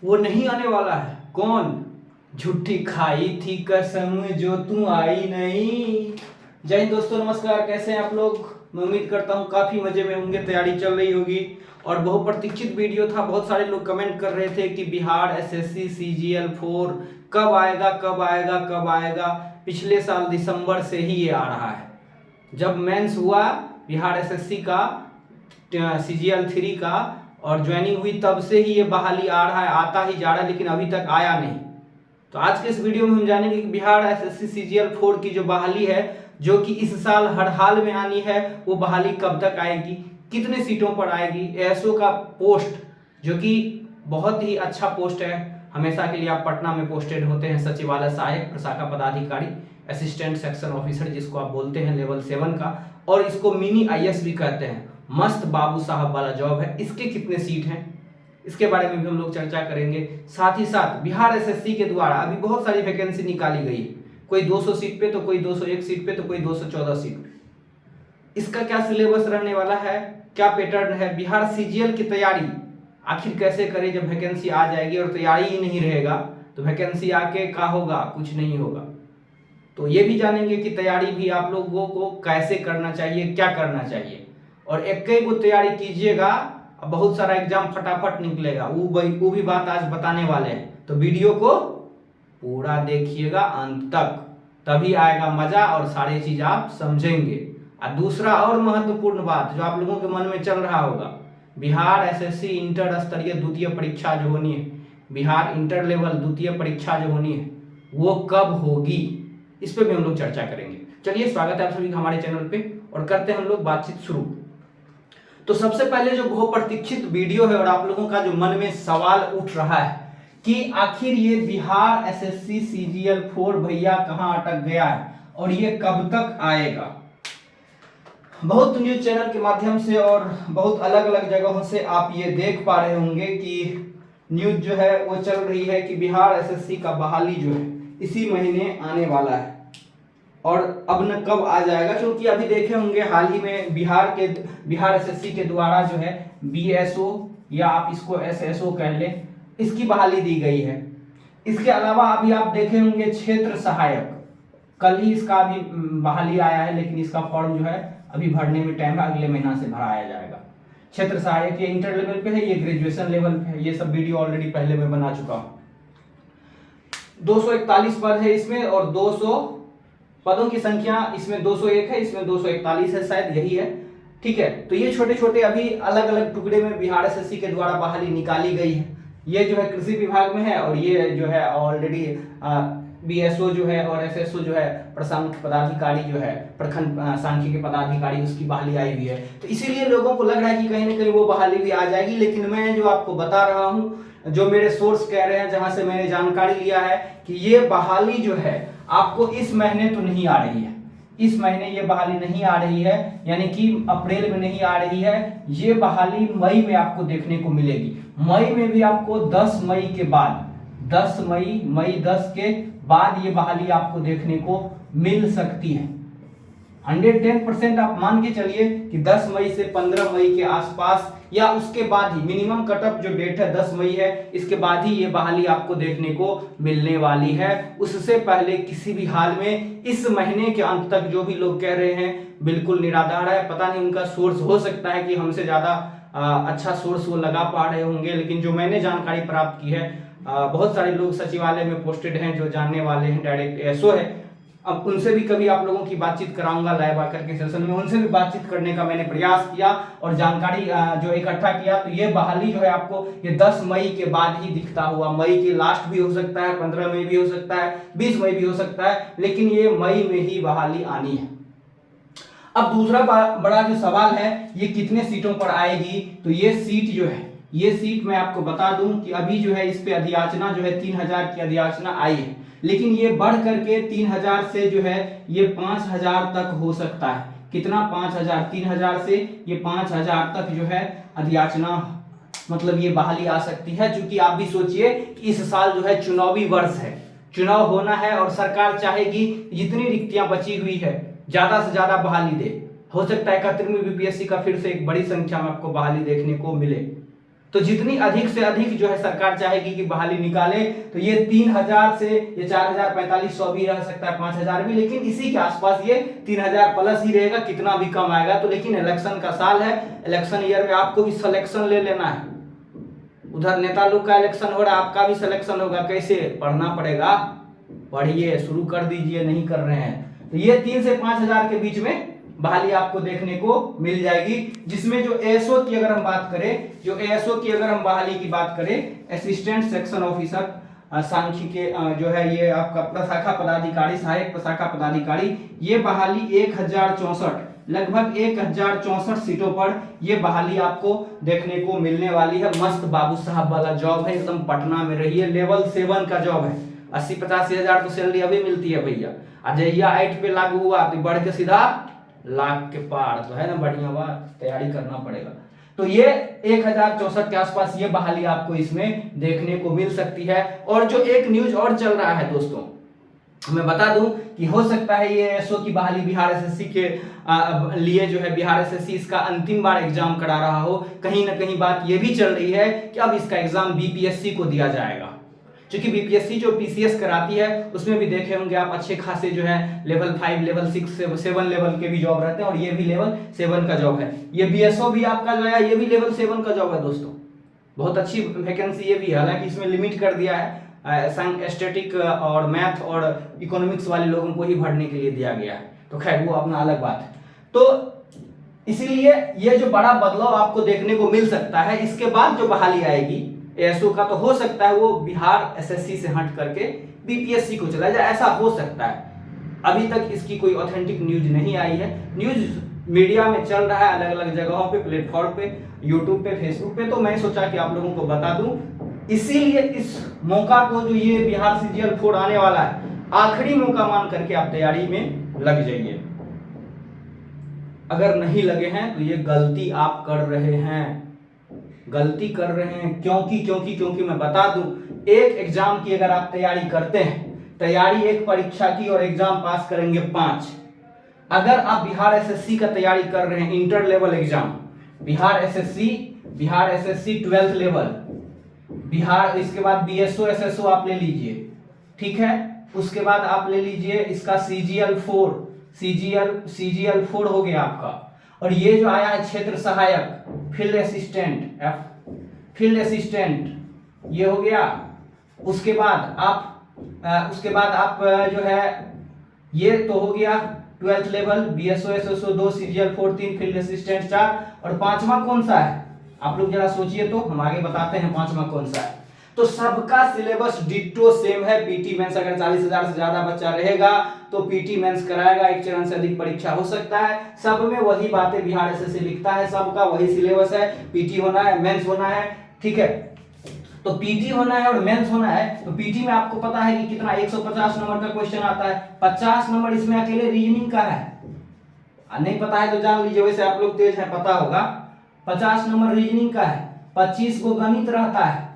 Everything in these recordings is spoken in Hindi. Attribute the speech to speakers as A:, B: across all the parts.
A: वो नहीं आने वाला है। कौन? झूठी खाई थी कसम जो तू आई नहीं। जय हिंद दोस्तों, नमस्कार। कैसे हैं आप लोग? मैं उम्मीद करता हूँ काफी मजे में होंगे। तैयारी चल रही होगी और बहुप्रतीक्षित वीडियो था। बहुत सारे लोग कमेंट कर रहे थे कि बिहार एसएससी सीजीएल 4 कब आएगा, कब आएगा, कब आएगा। पिछले साल दिसंबर से ही ये आ रहा है। जब मेंस हुआ बिहार एसएससी का, सीजीएल 3 का, और ज्वाइनिंग हुई, तब से ही ये बहाली आ रहा है, आता ही जा रहा है, लेकिन अभी तक आया नहीं। तो आज के इस वीडियो में हम जानेंगे कि बिहार एसएससी सीजीएल 4 की जो बहाली है, जो कि इस साल हर हाल में आनी है, वो बहाली कब तक आएगी, कितने सीटों पर आएगी। एएसओ का पोस्ट, जो कि बहुत ही अच्छा पोस्ट है, हमेशा के लिए आप पटना में पोस्टेड होते हैं, सचिवालय सहायक प्रशाखा पदाधिकारी, असिस्टेंट सेक्शन ऑफिसर, जिसको आप बोलते हैं लेवल 7 का, और इसको मिनी आईएएस भी कहते हैं। मस्त बाबू साहब वाला जॉब है। इसके कितने सीट हैं, इसके बारे में भी हम लोग चर्चा करेंगे। साथ ही साथ बिहार एसएससी के द्वारा अभी बहुत सारी वैकेंसी निकाली गई है, कोई 200 सीट पे, तो कोई 201 सीट पे, तो कोई 214 सीट पे। इसका क्या सिलेबस रहने वाला है, क्या पैटर्न है, बिहार सीजीएल की तैयारी आखिर कैसे करें जब वैकेंसी आ जाएगी और तैयारी ही नहीं रहेगा, तो वैकेंसी आके क्या होगा, कुछ नहीं होगा। तो ये भी जानेंगे कि तैयारी भी आप लोगों को कैसे करना चाहिए, क्या करना चाहिए। और एक ही को तैयारी कीजिएगा, बहुत सारा एग्जाम फटाफट निकलेगा, वो भी बात आज बताने वाले हैं। तो वीडियो को पूरा देखिएगा अंत तक, तभी आएगा मजा और सारी चीज आप समझेंगे। और दूसरा और महत्वपूर्ण बात जो आप लोगों के मन में चल रहा होगा, बिहार एसएससी इंटर स्तरीय द्वितीय परीक्षा जो होनी है, बिहार इंटर लेवल द्वितीय परीक्षा जो होनी है, वो कब होगी, इस पे भी हम लोग चर्चा करेंगे। चलिए, स्वागत है आप सभी का हमारे चैनल पे और करते हैं हम लोग बातचीत शुरू। तो सबसे पहले जो बहुप्रतीक्षित वीडियो है और आप लोगों का जो मन में सवाल उठ रहा है कि आखिर ये बिहार एसएससी सीजीएल 4 भैया कहां अटक गया है और ये कब तक आएगा। बहुत न्यूज चैनल के माध्यम से और बहुत अलग अलग जगहों से आप ये देख पा रहे होंगे कि न्यूज जो है वो चल रही है कि बिहार एसएससी का बहाली जो है इसी महीने आने वाला है। और अब न कब आ जाएगा, क्योंकि अभी देखे होंगे हाल ही में बिहार एसएससी के द्वारा जो है बीएसओ या आप इसको एसएसओ कह लें, इसकी बहाली दी गई है। इसके अलावा अभी आप देखे होंगे क्षेत्र सहायक, कल ही इसका अभी बहाली आया है, लेकिन इसका फॉर्म जो है अभी भरने में टाइम है, अगले महीना से भराया जाएगा। क्षेत्र सहायक ये इंटर लेवल पे है, ये ग्रेजुएशन लेवल पे है। ये सब वीडियो ऑलरेडी पहले मैं बना चुका हूँ। 241 पद है इसमें और 200 पदों की संख्या इसमें 201 है, इसमें 241 है, शायद यही है। ठीक है, तो ये छोटे छोटे अभी अलग अलग टुकड़े में बिहार एसएससी के द्वारा बहाली निकाली गई है। ये जो है कृषि विभाग में है और ये जो है ऑलरेडी बीएसओ जो है और एसएसओ जो है प्रशांत पदाधिकारी जो है प्रखंड सांख्यिकी पदाधिकारी, उसकी बहाली आई हुई है। तो इसीलिए लोगों को लग रहा है कि कहीं ना कहीं वो बहाली भी आ जाएगी। लेकिन मैं जो आपको बता रहा हूँ, जो मेरे सोर्स कह रहे हैं, जहां से मैंने जानकारी लिया है कि ये बहाली जो है आपको इस महीने तो नहीं आ रही है, इस महीने ये बहाली नहीं आ रही है, यानी कि अप्रैल में नहीं आ रही है। ये बहाली मई में आपको देखने को मिलेगी। मई में भी आपको 10 मई के बाद, 10 मई 10 के बाद ये बहाली आपको देखने को मिल सकती है। 110% आप मान के चलिए कि 10 मई से 15 मई के आसपास या उसके बाद ही, मिनिमम कटअप जो डेट है 10 मई है, इसके बाद ही ये बहाली आपको देखने को मिलने वाली है। उससे पहले किसी भी हाल में इस महीने के अंत तक जो भी लोग कह रहे हैं बिल्कुल निराधार है। पता नहीं उनका सोर्स, हो सकता है कि हमसे ज्यादा अच्छा सोर्स वो लगा पा रहे होंगे, लेकिन जो मैंने जानकारी प्राप्त की है, बहुत सारे लोग सचिवालय में पोस्टेड हैं जो जानने वाले हैं, डायरेक्ट एसओ है। अब उनसे भी कभी आप लोगों की बातचीत कराऊंगा लाइव आकर के सेशन में, उनसे भी बातचीत करने का मैंने प्रयास किया और जानकारी जो इकट्ठा किया। तो ये बहाली जो है आपको ये 10 मई के बाद ही दिखता हुआ, मई के लास्ट भी हो सकता है, 15 मई भी हो सकता है, 20 मई भी हो सकता है, लेकिन ये मई में ही बहाली आनी है। अब दूसरा बड़ा जो सवाल है, ये कितने सीटों पर आएगी। तो ये सीट जो है, ये सीट मैं आपको बता दूं कि अभी जो है इस पे अधियाचना जो है 3000 की अधियाचना आई है, लेकिन ये बढ़ करके 3000 से जो है ये 5000 तक हो सकता है। कितना? 5000। 3000 से ये 5000 तक जो है अधियाचना, मतलब ये बहाली आ सकती है। क्योंकि आप भी सोचिए कि इस साल जो है चुनावी वर्ष है, चुनाव होना है और सरकार चाहेगी जितनी रिक्तियां बची हुई है ज्यादा से ज्यादा बहाली दे। हो सकता है 71वीं बीपीएससी का फिर से एक बड़ी संख्या में आपको बहाली देखने को मिले। तो जितनी अधिक से अधिक जो है सरकार चाहेगी कि बहाली निकाले, तो ये 3000 से ये 4000 4500 भी रह सकता है, 5000 भी, लेकिन इसी के आसपास ये 3000 प्लस ही रहेगा, कितना भी कम आएगा। तो लेकिन इलेक्शन का साल है, इलेक्शन ईयर में आपको भी सिलेक्शन ले लेना है। उधर नेता लोग का इलेक्शन हो रहा है, आपका भी सिलेक्शन होगा, कैसे? पढ़ना पड़ेगा, पढ़िए, शुरू कर दीजिए, नहीं कर रहे हैं। तो ये 3 से 5000 के बीच में बहाली आपको देखने को मिल जाएगी, जिसमें जो एएसओ की अगर हम बात करें, जो एएसओ की अगर हम बहाली की बात करें, असिस्टेंट सेक्शन ऑफिसर सांख्यिकी जो है, ये आपका प्रशाखा पदाधिकारी, सहायक प्रशाखा पदाधिकारी, ये बहाली 1064 लगभग 1064 सीटों पर ये बहाली आपको देखने को मिलने वाली है। मस्त बाबू साहब वाला जॉब है, एकदम पटना में रहिए, लेवल 7 का जॉब है। 80-85 हजार तो सैलरी अभी मिलती है भैया, अजैया 8 पे लागू हुआ तो बढ़ के सीधा लाख के पार, तो है ना, बढ़िया बात, तैयारी करना पड़ेगा। तो ये 1064 के आसपास ये बहाली आपको इसमें देखने को मिल सकती है। और जो एक न्यूज और चल रहा है दोस्तों, मैं बता दूं कि हो सकता है ये एसओ की बहाली बिहार एसएससी के लिए जो है, बिहार एसएससी इसका अंतिम बार एग्जाम करा रहा हो। कहीं ना कहीं बात ये भी चल रही है कि अब इसका एग्जाम बीपीएससी को दिया जाएगा, क्योंकि बीपीएससी जो पीसीएस कराती है उसमें भी देखे होंगे आप, अच्छे खासे जो है लेवल 5 लेवल 6 7 लेवल के भी जॉब रहते हैं, और ये भी लेवल 7 का जॉब है। ये बीएसओ भी आपका जो है, ये भी लेवल 7 का जॉब है दोस्तों, बहुत अच्छी वैकेंसी ये भी है। हालांकि इसमें लिमिट कर दिया है, स्टैटिक और मैथ और इकोनॉमिक्स वाले लोगों को ही भरने के लिए दिया गया है, तो खैर वो अपना अलग बात है। तो इसीलिए ये जो बड़ा बदलाव आपको देखने को मिल सकता है, इसके बाद जो बहाली आएगी एएसओ का, तो हो सकता है वो बिहार एसएससी से हट करके बीपीएससी को चला जाए, ऐसा हो सकता है। अभी तक इसकी कोई ऑथेंटिक न्यूज नहीं आई है, न्यूज मीडिया में चल रहा है अलग अलग जगहों पे, प्लेटफॉर्म पे, यूट्यूब पे, फेसबुक पे, तो मैं सोचा कि आप लोगों को बता दूं। इसीलिए इस मौका को, जो ये बिहार सीजीएल 4 आने वाला है, आखिरी मौका मान करके आप तैयारी में लग जाइए। अगर नहीं लगे हैं तो ये गलती आप कर रहे हैं, गलती कर रहे हैं। क्योंकि मैं बता दूं, एक एग्जाम की अगर आप तैयारी करते हैं, तैयारी एक परीक्षा की और एग्जाम पास करेंगे 5। अगर आप बिहार एसएससी का तैयारी कर रहे हैं, inter level exam, Bihar SSC 12th level, Bihar, इसके बाद बीएसओ एसएसओ आप ले लीजिए, ठीक है। उसके बाद आप ले लीजिए इसका सीजीएल 4 हो गया आपका। और ये जो आया है क्षेत्र सहायक, फील्ड असिस्टेंट, ये हो गया। उसके बाद आप जो है, ये तो हो गया 12th level, BSO SSO 2, CGL 4 3, field assistant 4, और 5वां कौन सा है आप लोग जरा सोचिए, तो हम आगे बताते हैं 5वां कौन सा है। तो सबका सिलेबस डिट्टो सेम है। पीटी मेंस अगर 40,000 से ज्यादा बच्चा रहेगा तो पीटी मेंस कराएगा, एक चरण से अधिक परीक्षा हो सकता है। सब में वही बातें बिहार एसएससी लिखता है, सबका वही सिलेबस है, पीटी होना है, मेंस होना है, ठीक है। तो पीटी होना है और मेंस होना है। तो पीटी में आपको पता है कि कितना 150 नंबर का क्वेश्चन आता है, 50 नंबर इसमें अकेले रीजनिंग का है। नहीं पता है तो जान लीजिए, वैसे आप लोग तेज है, पता होगा। 50 नंबर रीजनिंग का है, 25 को गणित रहता है,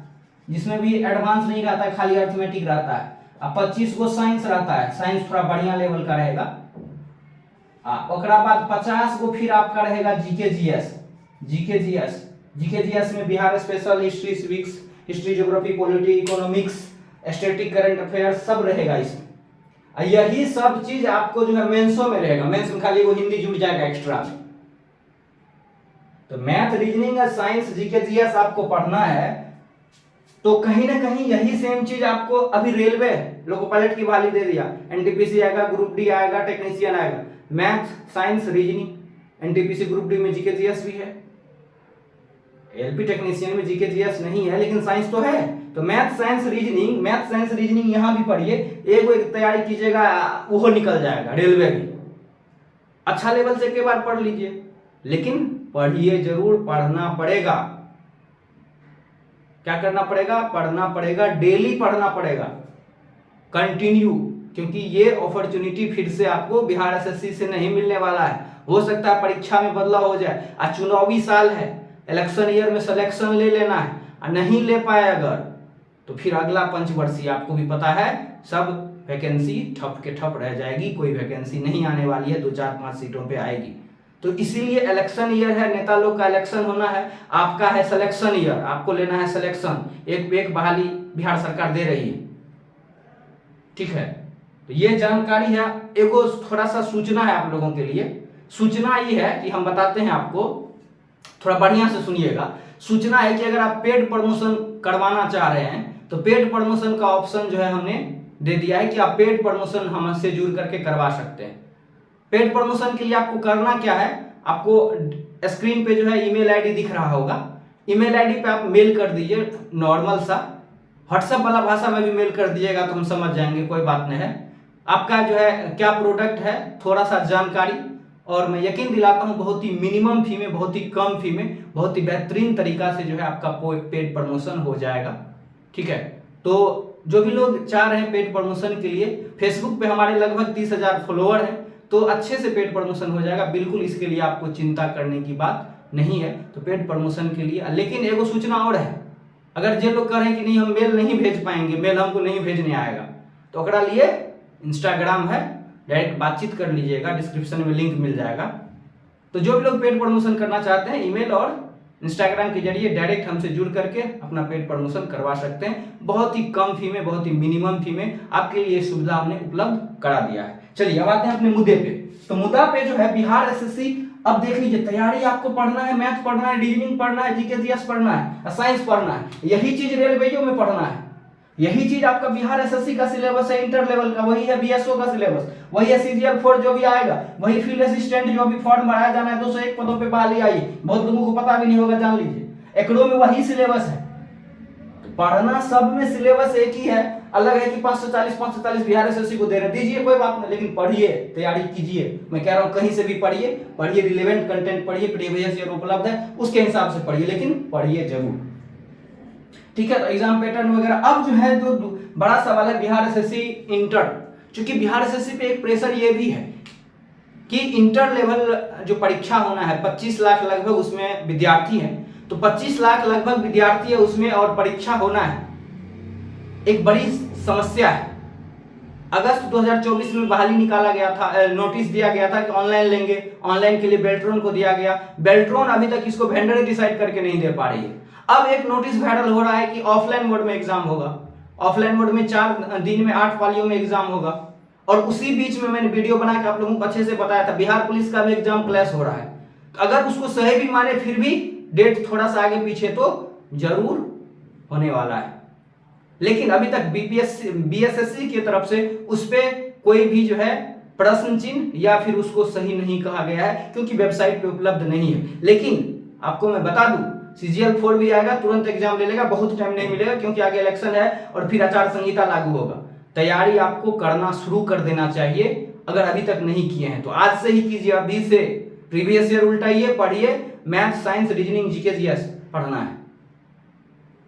A: जिसमें भी एडवांस नहीं रहता है, खाली अर्थमेटिक रहता है। अब 25 को साइंस रहता है, साइंस थोड़ा बढ़िया लेवल का रहेगा। ओकरा बाद 50 को फिर आपका रहेगा जीके जीएस में Bihar special history, civics, history, geography, polity, economics, static, current affair सब रहेगा इसमें। यही सब चीज आपको जो है मेंसों में रहेगा। मेंस में खाली वो हिंदी जुड़ जाएगा एक्स्ट्रा। तो मैथ, रीजनिंग और साइंस, जीके जीएस आपको पढ़ना है, तो कहीं ना कहीं यही सेम चीज आपको अभी रेलवे लोको पायलट की बहाली दे दिया, एनटीपीसी आएगा, ग्रुप डी आएगा, टेक्नीशियन आएगा, math, science, reasoning, NTPC group D में जीके जीएस भी है। एलपी टेक्नीशियन में जीके जीएस नहीं है, लेकिन साइंस तो है। तो मैथ साइंस रीजनिंग यहां भी पढ़िए, एक तैयारी कीजिएगा, वो निकल जाएगा। रेलवे भी अच्छा लेवल से एक बार पढ़ लीजिए, लेकिन पढ़िए जरूर, पढ़ना पड़ेगा। क्या करना पड़ेगा? पढ़ना पड़ेगा, डेली पढ़ना पड़ेगा, कंटिन्यू, क्योंकि ये अपॉर्चुनिटी फिर से आपको बिहार एसएससी से नहीं मिलने वाला है। हो सकता है परीक्षा में बदलाव हो जाए, आज चुनावी साल है, इलेक्शन ईयर में सिलेक्शन ले लेना है, और नहीं ले पाए अगर, तो फिर अगला पंचवर्षीय आपको भी पता है सब वैकेंसी ठप के ठप रह जाएगी, कोई वैकेंसी नहीं आने वाली है, 2 4 5 सीटों पे आएगी। तो इसीलिए इलेक्शन ईयर है, नेता लोग का इलेक्शन होना है, आपका है सिलेक्शन ईयर, आपको लेना है सिलेक्शन। एक बहाली बिहार सरकार दे रही है, ठीक है। तो ये जानकारी है, एगो थोड़ा सा सूचना है आप लोगों के लिए। सूचना ये है कि हम बताते हैं आपको, थोड़ा बढ़िया से सुनिएगा। सूचना है कि अगर आप पेड प्रमोशन करवाना चाह रहे हैं तो पेड प्रमोशन का ऑप्शन जो है हमने दे दिया है कि आप पेड प्रमोशन हमसे जुड़ करके करवा सकते हैं। पेड प्रमोशन के लिए आपको करना क्या है, आपको स्क्रीन पे जो है ईमेल आईडी दिख रहा होगा, ईमेल आईडी पे आप मेल कर दीजिए नॉर्मल सा, व्हाट्सएप वाला भाषा में भी मेल कर दीजिएगा तो हम समझ जाएंगे, कोई बात नहीं है। आपका जो है क्या प्रोडक्ट है, थोड़ा सा जानकारी, और मैं यकीन दिलाता हूं बहुत ही मिनिमम फी में, बहुत ही कम फी में, बहुत ही बेहतरीन तरीका से जो है आपका पेड प्रमोशन हो जाएगा, ठीक है। तो जो भी लोग चाह रहे हैं पेड प्रमोशन के लिए, फेसबुक पे हमारे लगभग 30,000 फॉलोअर हैं, तो अच्छे से पेड प्रमोशन हो जाएगा, बिल्कुल इसके लिए आपको चिंता करने की बात नहीं है। तो पेड प्रमोशन के लिए, लेकिन एगो सूचना और है, अगर जे लोग कह रहे हैं कि नहीं हम मेल नहीं भेज पाएंगे, मेल हमको नहीं भेजने आएगा, तो ओकरा लिए इंस्टाग्राम है, डायरेक्ट बातचीत कर लीजिएगा, डिस्क्रिप्शन में लिंक मिल जाएगा। तो जो भी लोग पेड प्रमोशन करना चाहते हैं, ईमेल और इंस्टाग्राम के जरिए डायरेक्ट हमसे जुड़ करके अपना पेड प्रमोशन करवा सकते हैं, बहुत ही कम फी में, बहुत ही मिनिमम फी में आपके लिए सुविधा हमने उपलब्ध करा दिया है। चलिए अब आते हैं अपने मुद्दे पे। तो मुद्दा पे जो है बिहार एसएससी, अब देख लीजिए, तैयारी आपको पढ़ना है, मैथ पढ़ना है, रीजनिंग पढ़ना है, जीके जीएस पढ़ना है, साइंस पढ़ना है, यही चीज रेलवेयों में पढ़ना है, यही चीज आपका बिहार एसएससी का सिलेबस है, इंटर लेवल का वही है, बीएसओ का सिलेबस वही है, सीजीएल 4 जो भी आएगा वही, फील्ड असिस्टेंट जो भी फॉर्म भराया जाना है 201 पदों पे बहाली आई, बहुत लोगों को पता भी नहीं होगा, जान लीजिए, एकड़ों में वही सिलेबस है। पढ़ना सब में सिलेबस एक ही है, अलग है कि 540 बिहार एसएससी को दे रहे, दीजिए कोई बात नहीं, लेकिन पढ़िए, तैयारी कीजिए। मैं कह रहा हूं कहीं से भी पढ़िए, रिलेवेंट कंटेंट पढ़िए, प्रीवियस ईयर उपलब्ध है उसके हिसाब से पढ़िए, लेकिन पढ़िए जरूर, ठीक है। तो एग्जाम पैटर्न वगैरह अब जो है, जो बड़ा सवाल है बिहार एसएससी इंटर, क्योंकि बिहार एसएससी पे एक प्रेशर ये भी है कि इंटर लेवल जो परीक्षा होना है, 25 लाख लगभग उसमें विद्यार्थी हैं, तो 25 लाख लगभग विद्यार्थी है उसमें, और परीक्षा होना है, एक बड़ी समस्या है। अगस्त 2024 में बहाली निकाला गया था, नोटिस दिया गया था कि ऑनलाइन लेंगे, ऑनलाइन के लिए बेल्ट्रॉन को दिया गया, बेल्ट्रॉन अभी तक इसको वेंडर डिसाइड करके नहीं दे पा रही है। अब एक नोटिस वायरल हो रहा है कि ऑफलाइन मोड में एग्जाम होगा, ऑफलाइन मोड में 4 दिन में 8 पालियों में एग्जाम होगा, और उसी बीच में मैंने वीडियो बना के आप लोगों को अच्छे से बताया था, बिहार पुलिस का भी एग्जाम क्लैश हो रहा है। तो अगर उसको सही भी माने, फिर भी डेट थोड़ा सा आगे पीछे तो जरूर होने वाला है, लेकिन अभी तक बीएसएससी की तरफ से उस पे कोई भी जो है प्रश्न चिन्ह या फिर उसको सही नहीं कहा गया है, क्योंकि वेबसाइट पे उपलब्ध नहीं है। लेकिन आपको मैं बता दूं, सीजीएल 4 भी आएगा, तुरंत एग्जाम ले लेगा, बहुत टाइम नहीं मिलेगा, क्योंकि आगे इलेक्शन है और फिर आचार संहिता लागू होगा। तैयारी आपको करना शुरू कर देना चाहिए, अगर अभी तक नहीं किए हैं तो आज से ही कीजिए, अभी से प्रीवियस ईयर उल्टाइए, पढ़िए, math science reasoning GK GS पढ़ना है,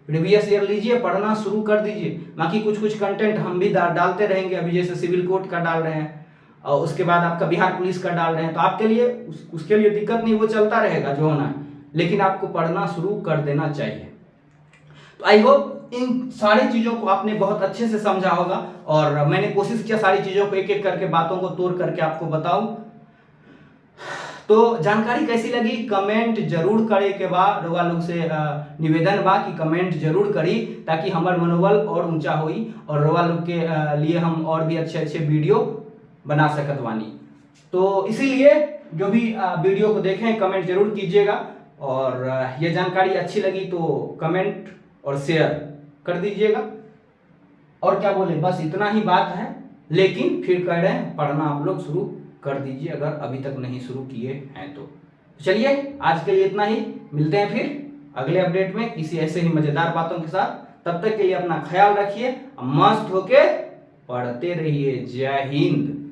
A: प्रीवियस ईयर लीजिए, पढ़ना शुरू कर दीजिए। बाकी कुछ कंटेंट हम भी डालते रहेंगे, अभी जैसे सिविल कोर्ट का डाल रहे हैं, और उसके बाद आपका बिहार पुलिस का डाल रहे हैं, तो आपके लिए उसके लिए दिक्कत नहीं, वो चलता रहेगा जो होना है, लेकिन आपको पढ़ना शुरू कर देना चाहिए। तो आई होप इन सारी चीजों को आपने बहुत अच्छे से समझा होगा, और मैंने कोशिश किया सारी चीजों को एक एक करके, बातों को तोड़ करके आपको बताऊं। तो जानकारी कैसी लगी कमेंट जरूर करे के बाद रोवा लोग से निवेदन बा कि कमेंट जरूर करी, ताकि हमार मनोबल और ऊंचा होई, और रोवा लोग के लिए हम और भी अच्छे अच्छे वीडियो बना सकत वानी। तो इसीलिए जो भी वीडियो को देखें कमेंट जरूर कीजिएगा, और ये जानकारी अच्छी लगी तो कमेंट और शेयर कर दीजिएगा। और क्या बोले, बस इतना ही बात है, लेकिन फिर कह रहे हैं पढ़ना आप लोग शुरू कर दीजिए अगर अभी तक नहीं शुरू किए हैं तो। चलिए आज के लिए इतना ही, मिलते हैं फिर अगले अपडेट में किसी ऐसे ही मजेदार बातों के साथ। तब तक के लिए अपना ख्याल रखिए, मस्त होके पढ़ते रहिए। जय हिंद।